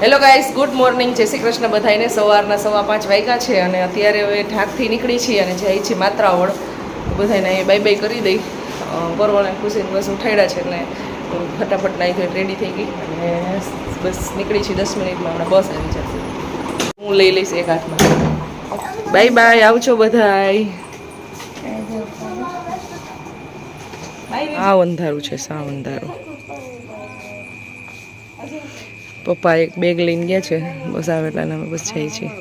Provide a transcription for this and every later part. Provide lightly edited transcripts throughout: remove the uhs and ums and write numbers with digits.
Hello guys, good morning, જય શ્રી કૃષ્ણ બધાઈને. સવારના 5:15 વાગ્યા છે અને અત્યારે હવે ઢાકથી નીકળી છીએ અને જઈ છીએ માત્રાવળ. બધાને અહીં બાય બાય કરી દઈ. પરવાને ખુશીને બસ ઉઠાડ્યા છે એટલે ફટાફટ નાઈ રેડી થઈ ગઈ અને બસ નીકળી છીએ 10 મિનિટમાં. હમણાં બસ આવી જશે. હું લઈ લઈશ એક હાથમાં. બાય બાય, આવજો બધાય. આ અંધારું છે, સાવ અંધારું. પપ્પા એક બેગ લઈને ગયા છે, બસ આવે એટલે અમે બસ જઈએ છીએ.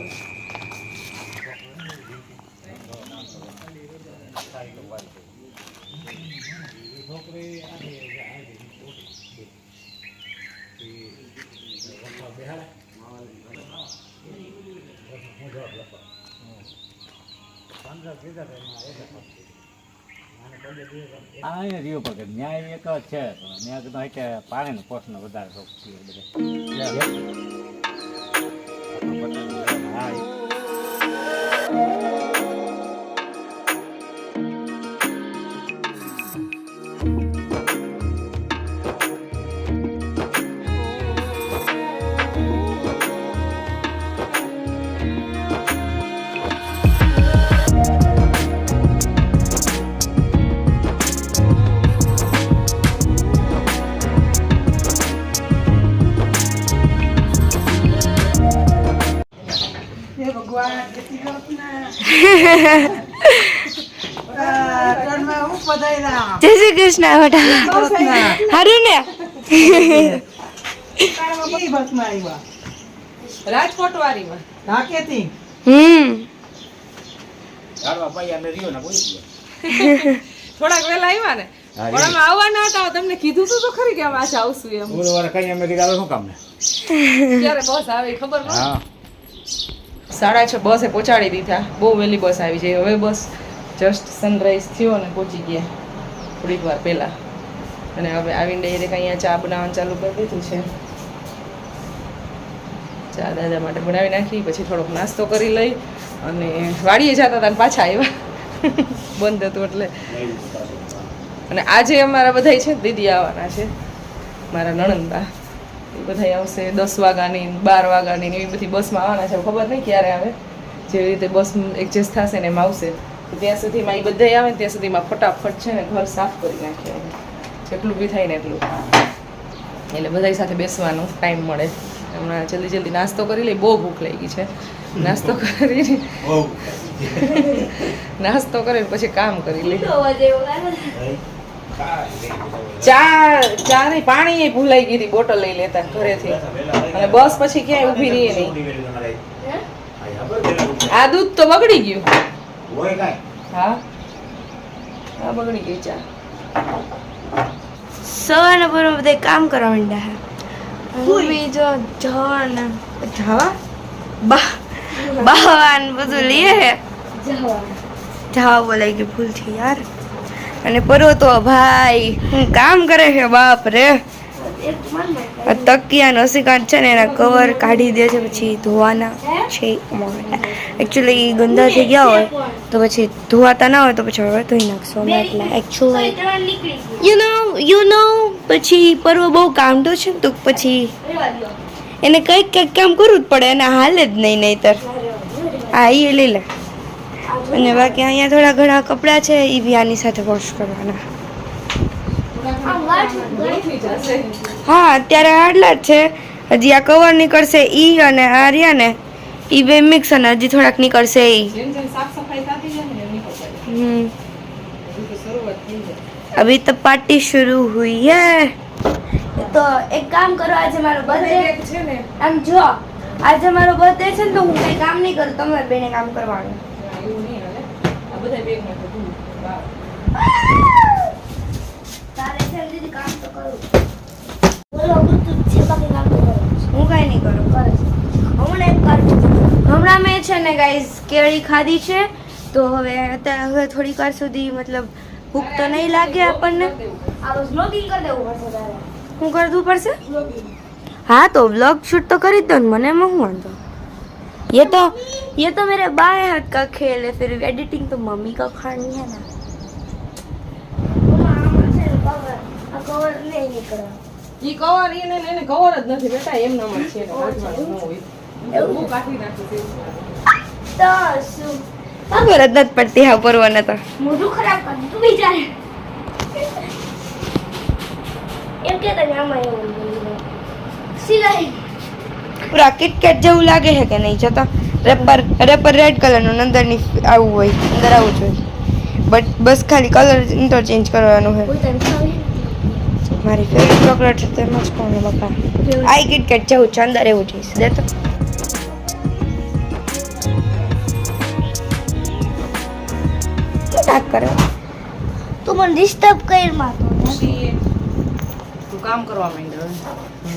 અહીંયા રહ્યો પકડ ન્યાય એક જ છે, ત્યાં તો કે પાણીનો પ્રશ્ન વધારે શોખ છે જય શ્રી કૃષ્ણ. હારું ને રાજકોટ વાળીમાં થોડાક વેલા આવ્યા ને, પણ અમે આવવાના હતા. તમને કીધું તો ખરી કે અમે આજે આવશું એમ. શું કામ ને ક્યારે બસ આવી ખબર ન. 6:30 બસે પહોંચાડી દીધા. બહુ વહેલી બસ આવી જાય. હવે બસ જસ્ટ સનરાઈઝ થયો અને પહોંચી ગયા થોડીક વાર પહેલા. અને હવે આવીને ડાયરેક્ટ અહીંયા ચા બનાવવાનું ચાલુ કરી દીધું છે. ચા દાદા માટે બનાવી નાખી, પછી થોડોક નાસ્તો કરી લઈ અને વાડીએ જતા હતા ને પાછા આવ્યા. બંધ હતું એટલે. અને આજે અમારા બધા છે દીદી આવવાના છે, મારા નણંદબા. એ બધા આવશે 10 વાગ્યાની 12 વાગ્યાની એવી બધી બસમાં આવવાના છે. ખબર નહીં ક્યારે આવે, જેવી રીતે બસ એડજસ્ટ થશે ને એમ આવશે. ત્યાં સુધીમાં એ બધા આવે ને ત્યાં સુધીમાં ફટાફટ છે ને ઘર સાફ કરી નાખીએ, જેટલું બી થાય ને એટલું. એટલે બધા સાથે બેસવાનો ટાઈમ મળે. હમણાં જલ્દી જલ્દી નાસ્તો કરી લઈ. બહુ ભૂખ લાગી છે. નાસ્તો કરી નાસ્તો કરીને પછી કામ કરી લઈ. ચા નહીં, પાણી ભૂલાઈ ગઈ હતી, બોટલ લઈ લેતા ઘરેથી. અને બસ પછી ક્યાંય ઊભી રહી નહીં. આ દૂધ તો બગડી ગયું. હા હા, બગડી ગઈ ચા. સવારના બરોબર બધા કામ કરવા માંડ્યા. મમ્મી જો જવા બાવાન બધું લઈએ. જવા બોલાઈ ગઈ ભૂલથી યાર. અને પરો તો ભાઈ હું કામ કરે છે, બાપ રે. તકિયા નસીકાંત છે ને એના કવર કાઢી દે છે, પછી ધોવાના છે. એકચ્યુઅલી ગંદા થઈ ગયા હોય તો પછી ધોવાતા ના હોય તો પછી હવે ધોઈ નાખશો અમે. એટલે એકચ્યુઅલી યુ નો પછી પર્વ બહુ કામઢો છે ને, તો પછી એને કંઈક કામ કરવું જ પડે. એને હાલે જ નહીં નહીતર. હા, એ લઈ લે. અને બાકી અહીંયા થોડા ઘણા કપડાં છે, એ બી આની સાથે વોશ કરવાના. હા, અત્યારે આટલા જ છે. હજી આ કવર નીકળશે ઈ, અને આ રહ્યા ને ઈ બે મિક્સ, અને હજી થોડાક નીકળશે ઈ. अभी तो पार्टी शुरू हुई है. तो एक काम करो, आज मारो बर्थडे છે ને, આમ જો આજે મારો બર્થડે છે ને, તો હું કઈ કામ નહીં કરું, તમારે બેને કામ કરવાનું. એવું નહીં હાલે. આ બધા બેગ માં તો તું તારે છે દીદી કામ તો કરું. બોલો તું છે બાકી કામ તો કરું. હું કઈ નહીં કરું. કરે હમણાં એક કરું. હમણાં મેં છે ને ગાઈસ કેળી ખાધી છે, તો હવે અત્યારે હવે થોડીક વાર સુધી મતલબ ભૂખ તો નહીં લાગે આપણને. આ રોજ વ્લોગિંગ કરી દેવું પડશે તારે. શું કરવું પડશે? हाँ तो व्लॉग शूट तो कर ही दो, मने में हूँ तो ये तो मेरे बाएं हाथ का खेल है, फिर एडिटिंग तो मम्मी का खानी है ना. ઈ કવર એને કવર જ નથી બેટા, એમ નામ જ છે, એને કાઢવાનું ન હોય. હું કાઢી નાખું છું. તો શું ખબર જ નથી પડતી હા પરવાને તો. મોઢું ખરાબ કરી દીધું બિચારે. એમ કે તને આમાં એવું બોલ્યું. સિલાઈ પૂરા કિટકેટ જેવું લાગે છે કે નહીં? જતો રેપર રેડ કલરનું અંદરની આવું હોય, અંદર આવું જોઈએ. બટ બસ ખાલી કલર ઇન્ટરચેન્જ કરવાનું હોય. કોઈ તને ખાવી મારી ફેવરેટ ચોકલેટ છે તેમાં જ કોણ બાપા. આઈ કિટકેટ જેવું છે, અંદર એવું જોઈશ. દે તો શું કરે? તું મને ડિસ્ટર્બ કરી મારતો પછી તું કામ કરવા માંડ્યો.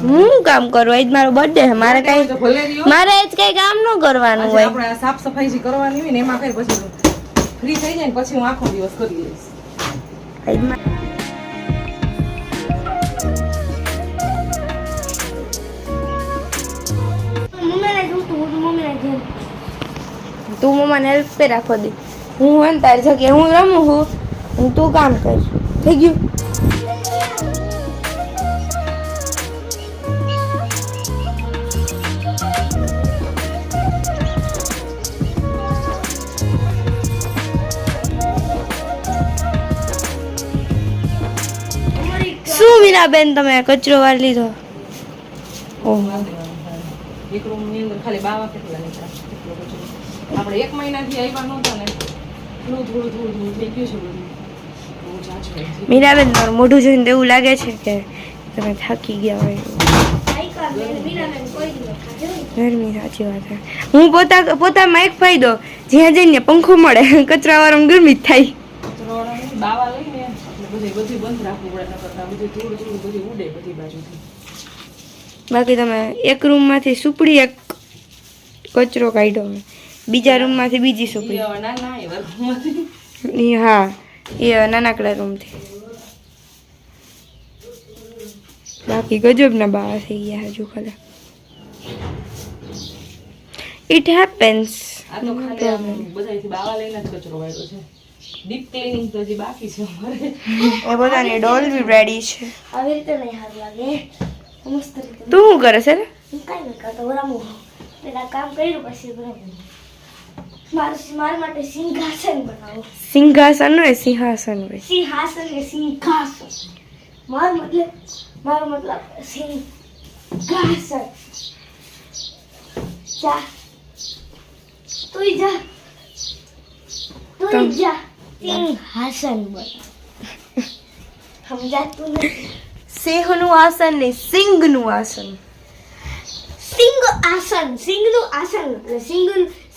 હું કામ કરું? આજ મારો બર્થડે છે, મારે તો કઈ ભલે રહ્યો. મારે આજ કઈ કામ ન કરવાનું આજે હોય. આપણે આ સાફ સફાઈ જે કરવાની હોય ને એમાં કઈ પછી ફ્રી થઈ જાય ને પછી હું આખો દિવસ કરી લઈશ. આજ મા- મમ્મીને જોતું હું મમ્મીને જેમ તું મમ્માને હેલ્પ પે રાખો દે. હું હોય ને તારી જગ્યાએ હું રમું છું અને તું કામ કર. થઈ ગયું? શું મીરાબેન તમે કચરો વાર લીધો? ઓહ, એક રૂમ ની અંદર ખાલી બાવા કેટલા નીકળ્યા એટલો કચરો. આપણે 1 મહિનાથી આવ્યા નહોતા ને થોડું થઈ ગયું છે બધું. બહુ જાજુ છે. મીરાબેન તમારું મોઢું જોઈને તો એવું લાગે છે કે તમે થાકી ગયા હોય. આઈકા મીરાને કોઈ દિવસ ખાજો ગરમી સાચી વાત છે. હું પોતામાં એક ફાયદો, જ્યાં જઈને પંખો મળે કચરાવાળામાં ગરમી જ થાય. કચરોવાળાની બાવા લઈને એટલે બધું બંધ રાખવું પડે, ન કરતા બધું બધું ઉડે બધી બાજુથી. બાકી તમે એક રૂમમાંથી સુપડી એક કચરો કાઢ્યો, બીજા રૂમમાંથી બીજી ઈ સુપડી. હવે નાના એવા રૂમમાંથી. હા, એ નાનકડા રૂમથી. બાકી ગજબના બાવા થઈ ગયા હજુ ખરા. It happens. આ તો ખાલી આમ બધાયથી બાવા લઈને જ કચરો વાળ્યો છે. ડીપ ક્લીનિંગ તો હજી બાકી છે અમારે. એ બધાની ડોલ બી રેડી છે. આવી રીતે નહીં સારું લાગે મસ્ત રીતે તું શું કરે છે? હું કાંઈ નહીં કરતો બરાબર પેલા કામ કર્યું પછી બરાબર મારા માટે સિંહાસન બનાવો સિંહાસન હોય, સિંહાસન હોય. સિંહાસન ને સિંહાસન મારો મતલબ સિંહાસન જા તું જા સિંહાસન બન સમજાતું નથી સિંહનું આસન નહીં, સિંગનું આસન. સિંહ આસન સિંહનું આસન એટલે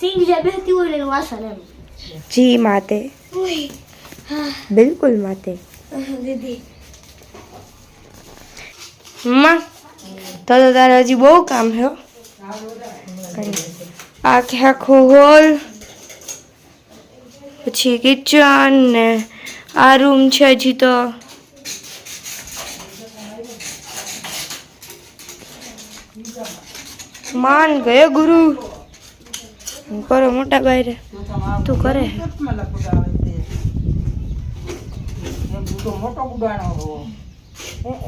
સિંહ જે બેસતી હોય ને એનું આસન એમ જી માતે, ઓય હા બિલકુલ માતે. દીદી માં તો તારે હજી બહુ કામ છે હો. આખે આખો હોલ, પછી કિચન ને આ રૂમ છે હજી તો. માન ગયો ગુરુ. કરો મોટા ભાઈ તું કરે.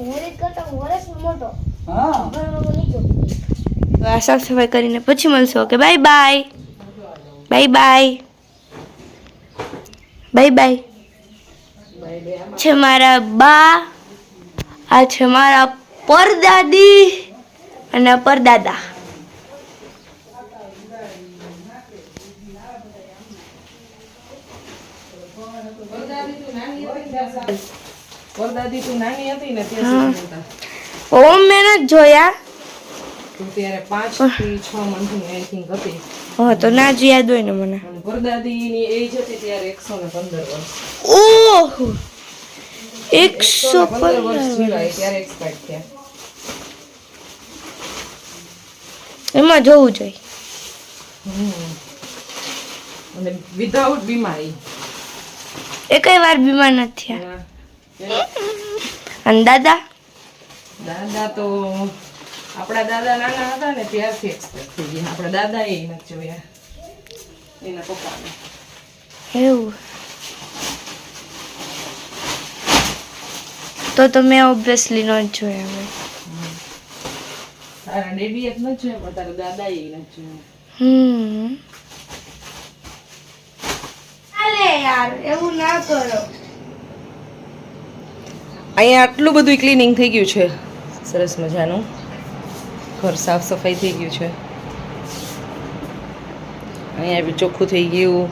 હેરિક કરતા વરસ મોટો આ સાફ સફાઈ કરીને પછી મળશું. Okay, bye bye. Bye bye. Bye bye. છે મારા બા, આ છે મારા પરદાદી અને પરદાદા. વરદાદી તું નાની હતી ને ત્યાં સુધી હતા. ઓમ મેં નથી જોયા. તું ત્યારે 5 થી 6 મંથની આઈ થિંક હતી. હા તો ના જ યાદ હોય ને મને. અને વરદાદીની એજ હતી ત્યારે 115 વર્ષ. ઓહો, 115 વર્ષ 115 જીવાય ત્યારે એક્સપાયર થયા. એમાં જોવું જોઈએ. અને વિધાઉટ બીમારી. એકેય વાર બીમાર નથી થયા. અને દાદા દાદા તો આપણા દાદા નાના હતા ને ત્યારથી એક્સપાયર થઈ ગયા. આપણા દાદા એ નથી જોયા એના પપ્પાને. એવું તો મેં ઓબ્વિયસલી ન જોયા હોય. તારા ડેડી એક નથી જોયા પણ તારા દાદા એ નથી જોયા. અલે યાર એવું ના કરો. અહીંયા આટલું બધું ક્લિનિંગ થઈ ગયું છે, સરસ મજાનું ઘર સાફ સફાઈ થઈ ગયું છે. અહીંયા બી ચોખ્ખું થઈ ગયું,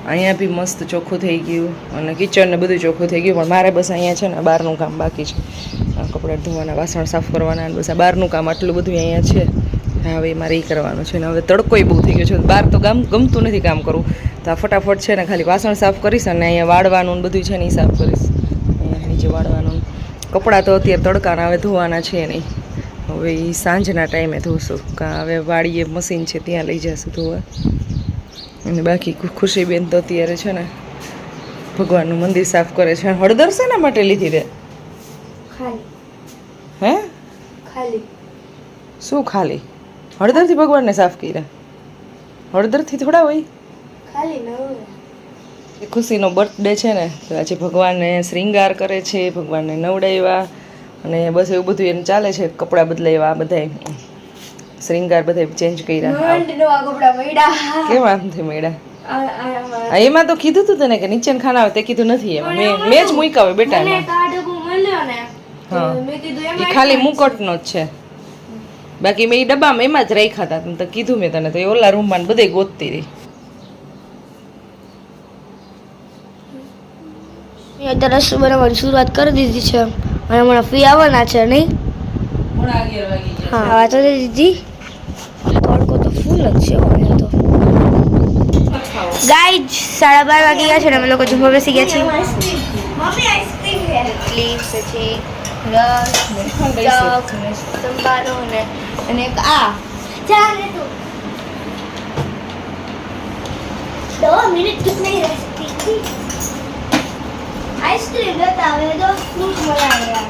અહીંયા બી મસ્ત ચોખ્ખું થઈ ગયું અને કિચન ને બધું ચોખ્ખું થઈ ગયું. પણ મારે બસ અહીંયા છે ને બહારનું કામ બાકી છે, કપડાં ધોવાના, વાસણ સાફ કરવાના, બસ આ બહારનું કામ આટલું બધું અહીંયા છે. હવે મારે એ કરવાનું છે ને હવે તડકોય બહુ થઈ ગયો છે, બહાર તો ગમતું નથી કામ કરવું. તો આ ફટાફટ છે ને ખાલી વાસણ સાફ કરીશ અને અહીંયા વાળવાનું ને બધું છે ને એ સાફ કરીશ. અહીંયા નીચે વાળવાનું, કપડાં તો અત્યારે તડકાના હવે ધોવાના છે નહીં, હવે એ સાંજના ટાઈમે ધોશું. હવે વાડીએ મશીન છે ત્યાં લઈ જશું ધોવા. અને બાકી ખુશીબેન તો અત્યારે છે ને ભગવાનનું મંદિર સાફ કરે છે. હળદર શેના માટે લીધી તે? ખાલી હે ખાલી શું ખાલી? હળદરથી ભગવાનને સાફ કર્યા? હળદરથી થોડા હોય. ખાલી નવું. એ ખુશીનો બર્થડે છે ને તો આજે ભગવાનને શ્રીંગાર કરે છે, ભગવાનને નવડાવ્યા અને બસ એવું બધું એને ચાલે છે. કપડાં બદલાવ્યા, બધાય શ્રીંગાર બધાય ચેન્જ કર્યા. નવા કપડા મળ્યા. કેમ આમથી મળ્યા? એમાં તો કીધું તું તને કે નીચે ખાના આવે, તે કીધું નથી. એમાં મેં જ મૂક્યા હોય બેટા. મને કાઢો મળ્યો ને હા, મેં કીધું એ એમાં ખાલી મુકટનો જ છે, બાકી મેં એ ડબ્બામાં એમાં જ રાખ્યા હતા. તને તો કીધું મેં તને, તો એ ઓલા રૂમમાં બધે ગોતતી રહી. મેં અત્યારે રસોઈ બનાવવાની શરૂઆત કરી દીધી છે અને હમણાં ફી આવવાના છે નહીં. હા વાત તો દીધી. તડકો તો ફૂલ જ છે અહીંયા તો. ગાઈઝ 12:30 વાગી ગયા છે ને અમે લોકો જમવા બેસી ગયા છીએ. ઇડલી પછી રસ ચક ને સંભારો ને અને એક આ ચાલે તો 2 મિનિટ कितने ही रह सकती थी. आइसक्रीम लेता है तो फ्रूट बनाया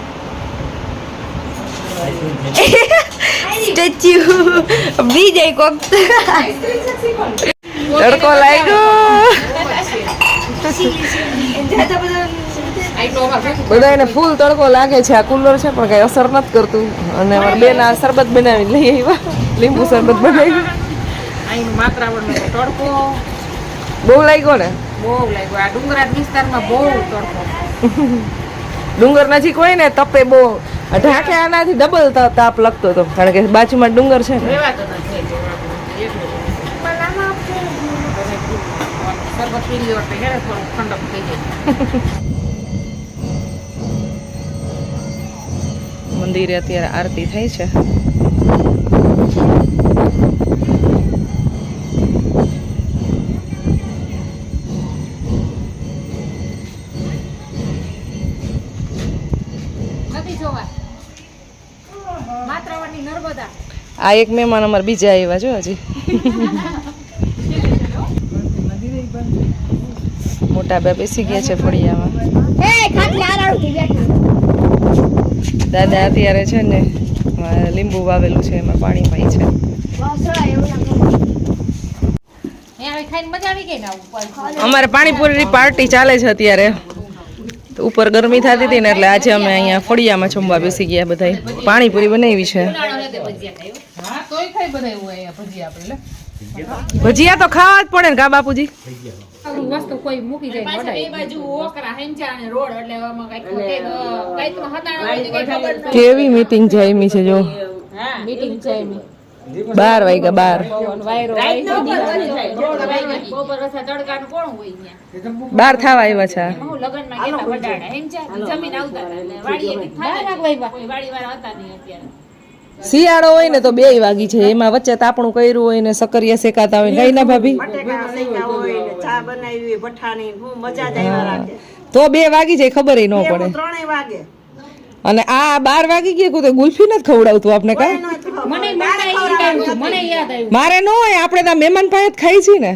સ્ટેચ્યુ બી જાય કોક. તડકો લાગ્યો. બધાને ફૂલ તડકો લાગે છે. આ કુલર છે પણ કઈ અસર નથી કરતું. અને અમારા બેન આ શરબત બનાવી લઈ આવ્યા, લીંબુ શરબત બનાવ્યું. અહીં માત્રાવડનો તડકો બહુ લાગ્યો ને? બહુ લાગ્યો. આ ડુંગરાળ વિસ્તારમાં બહુ તડકો. ડુંગર નજીક હોય ને તપે બહુ. ઢાકે આનાથી ડબલ તાપ લાગતો હતો કારણ કે બાજુમાં ડુંગર છે ને. રહેવાતો નથી શરબત પી લ્યો એટલે હેડે થોડું ઠંડક થઈ જાય. મંદિરે અત્યારે આરતી થાય છે. નથી જોવા માત્રાવડની નર્મદા. આ એક મહેમાન અમારે બીજા આવ્યા જો હજી. મોટા બે બેસી ગયા છે ફળિયામાં. દાદા અત્યારે છે ને લીંબુ વાવેલું છે એમાં પાણી પાઈ છે. ખાઈને મજા આવી ગઈ ને ઉપર. અમારે પાણીપુરીની પાર્ટી ચાલે છે અત્યારે. તો ઉપર ગરમી થતી હતી ને એટલે આજે અમે અહીંયા ફળિયામાં જમવા બેસી ગયા બધા. પાણીપુરી બનાવી છે. હા તોય ખાઈ બધા એવું અહીંયા ભજીયા આપણે ભજીયા તો ખાવા જ પડે ને કા બાપુજી. વસ્તુ કોઈ મૂકી જાય ને એ બાજુ ઓકરા હેંચા અને રોડ એટલે એમાં કઈક કઈક હતાણા હોય કઈ ખબર ન. કેવી મીટિંગ જામી છે જો. હા મીટિંગ છે એની 12 વાગ્યા 12. વાયરો રોડ વાયગા બપોર રસા તડકાનું કોણ હોય અહીંયા 12 થવા આવ્યા છે. હું લગનમાં કેટલા વડાડા હેંચા જમીન આવતા એટલે વાડીએ થાય કોઈ વાડીવાળા હતા નહીં અત્યારે. શિયાળો હોય ને તો 2 વાગી છે, એમાં વચ્ચે તાપણું કર્યું હોય ને સકરિયા શેકાતા હોય કઈ ના ભાભી ચા બનાવી ભઠ્ઠાની હું મજા જ આવ્યા રાખે તો 2 વાગી જાય ખબર ન પડે. 3 વાગે અને આ 12 વાગી ગયા કોઈ ગુલ્ફી નથી ખવડાવતું આપણે કઈ. મને યાદ આવ્યું મારે ન હોય, આપણે તો મહેમાન પાસે જ ખાઈ છીએ ને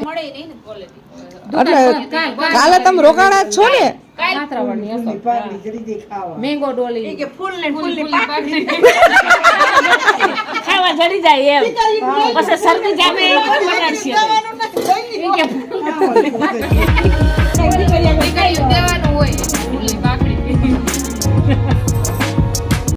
મળે નહીં ને ક્વોલિટી. એટલે કાલે તમે રોકાણા જ છો ને. માત્રાવડની હતો મેંગો ડોલી કે ફૂલ ને ફૂલની પાકડી ખાવા જડી જાય એમ પછી શરદી જામે દેવાનું હોય